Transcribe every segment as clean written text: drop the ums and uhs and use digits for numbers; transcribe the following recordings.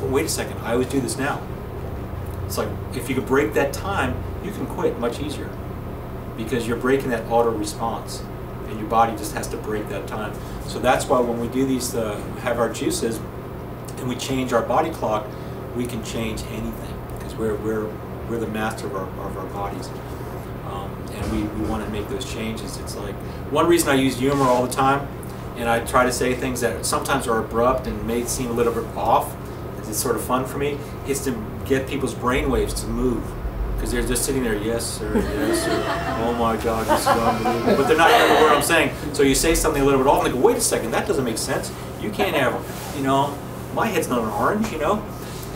oh, wait a second, I always do this now. It's like, if you could break that time, you can quit much easier, because you're breaking that auto response, and your body just has to break that time. So that's why when we do these, have our juices, and we change our body clock, we can change anything, because we're the master of our bodies. And we want to make those changes. It's like, one reason I use humor all the time, and I try to say things that sometimes are abrupt and may seem a little bit off, because it's sort of fun for me, is to get people's brain waves to move. Because they're just sitting there, yes sir, yes sir, oh my God, this is unbelievable. But they're not hearing the word I'm saying. So you say something a little bit off, and they go, wait a second, that doesn't make sense. You can't have, my head's not an orange,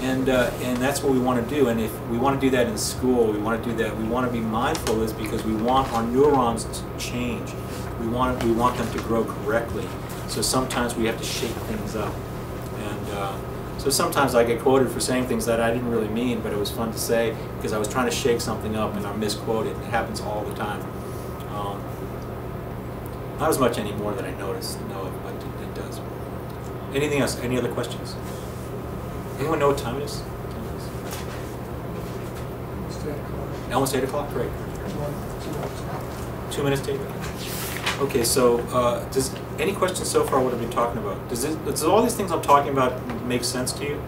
And that's what we want to do. And if we want to do that in school, we want to do that. We want to be mindful of this, because we want our neurons to change. We want them to grow correctly. So sometimes we have to shake things up. And so sometimes I get quoted for saying things that I didn't really mean, but it was fun to say because I was trying to shake something up and I misquoted. It happens all the time. Not as much anymore that I know of, but it does. Anything else? Any other questions? Anyone know what time it is? Almost 8 o'clock? Great. 2 minutes to 8 o'clock. Okay, so does any questions so far what I've been talking about? Does all these things I'm talking about make sense to you?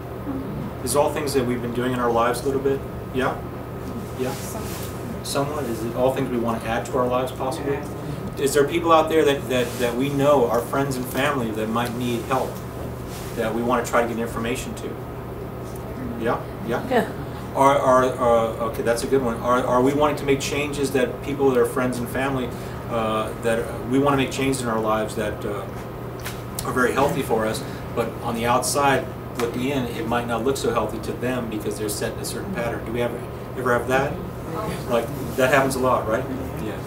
Is all things that we've been doing in our lives a little bit? Yeah? Yeah? Somewhat? Is it all things we want to add to our lives possibly? Is there people out there that we know, our friends and family, that might need help, that we want to try to get information to? Yeah? Yeah? Yeah. Okay, that's a good one. Are we wanting to make changes that people that are friends and family, that we want to make changes in our lives that are very healthy for us, but on the outside, looking in, it might not look so healthy to them because they're set in a certain pattern. Do we ever have that? Like, that happens a lot, right? Yeah.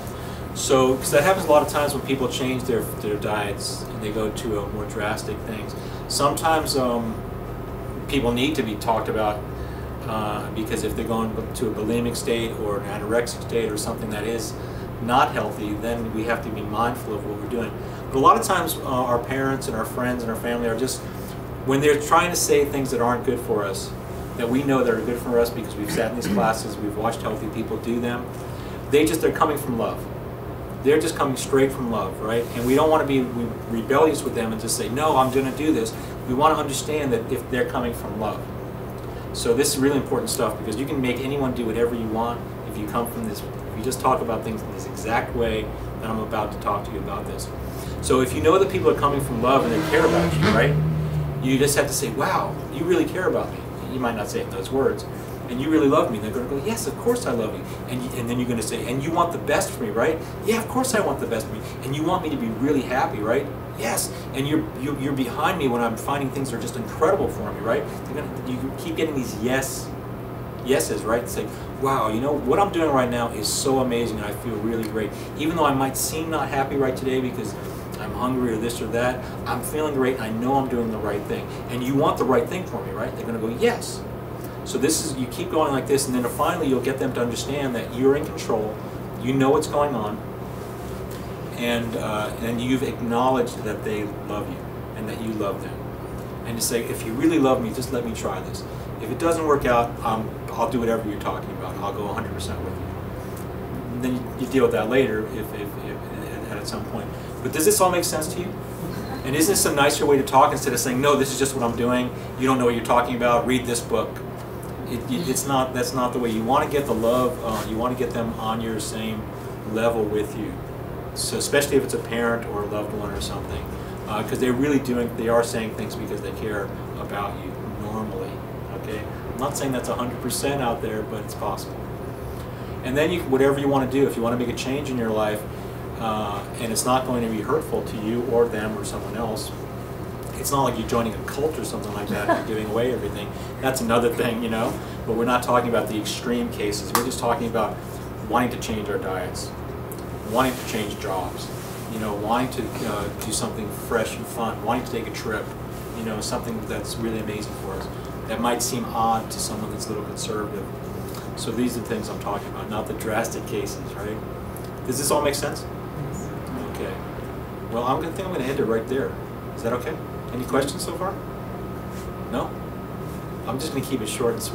So, because that happens a lot of times when people change their diets and they go to more drastic things. Sometimes people need to be talked about because if they're going to a bulimic state or an anorexic state or something that is not healthy, then we have to be mindful of what we're doing. But a lot of times our parents and our friends and our family are just, when they're trying to say things that aren't good for us, that we know that are good for us because we've sat in these classes, we've watched healthy people do them, they're coming from love. They're just coming straight from love, right? And we don't want to be rebellious with them and just say, no, I'm going to do this. We want to understand that if they're coming from love. So this is really important stuff, because you can make anyone do whatever you want if you come from this, if you just talk about things in this exact way that I'm about to talk to you about this. So if you know that people are coming from love and they care about you, right? You just have to say, wow, you really care about me. You might not say it in those words. And you really love me. And they're going to go, yes, of course I love you. And then you're going to say, and you want the best for me, right? Yeah, of course I want the best for me. And you want me to be really happy, right? Yes. And you're behind me when I'm finding things that are just incredible for me, right? You keep getting these yeses, right? It's like, wow, you know, what I'm doing right now is so amazing and I feel really great. Even though I might seem not happy right today because I'm hungry or this or that, I'm feeling great and I know I'm doing the right thing. And you want the right thing for me, right? They're going to go, yes. So this is, you keep going like this, and then finally you'll get them to understand that you're in control, you know what's going on, and you've acknowledged that they love you and that you love them. And to say, if you really love me, just let me try this. If it doesn't work out, I'll do whatever you're talking about. I'll go 100% with you. And then you deal with that later if at some point. But does this all make sense to you? And isn't this a nicer way to talk instead of saying, no, this is just what I'm doing, you don't know what you're talking about, read this book. That's not the way. You want to get the love, you want to get them on your same level with you. So especially if it's a parent or a loved one or something, because they are saying things because they care about you normally, okay? I'm not saying that's 100% out there, but it's possible. And then whatever you want to do, if you want to make a change in your life, and it's not going to be hurtful to you or them or someone else, it's not like you're joining a cult or something like that and giving away everything. That's another thing, you know. But we're not talking about the extreme cases. We're just talking about wanting to change our diets, wanting to change jobs, you know, wanting to do something fresh and fun, wanting to take a trip, you know, something that's really amazing for us. That might seem odd to someone that's a little conservative. So these are the things I'm talking about, not the drastic cases, right? Does this all make sense? Okay. Well, I think I'm going to end it right there. Is that okay? Any questions so far? No? I'm just going to keep it short and sweet.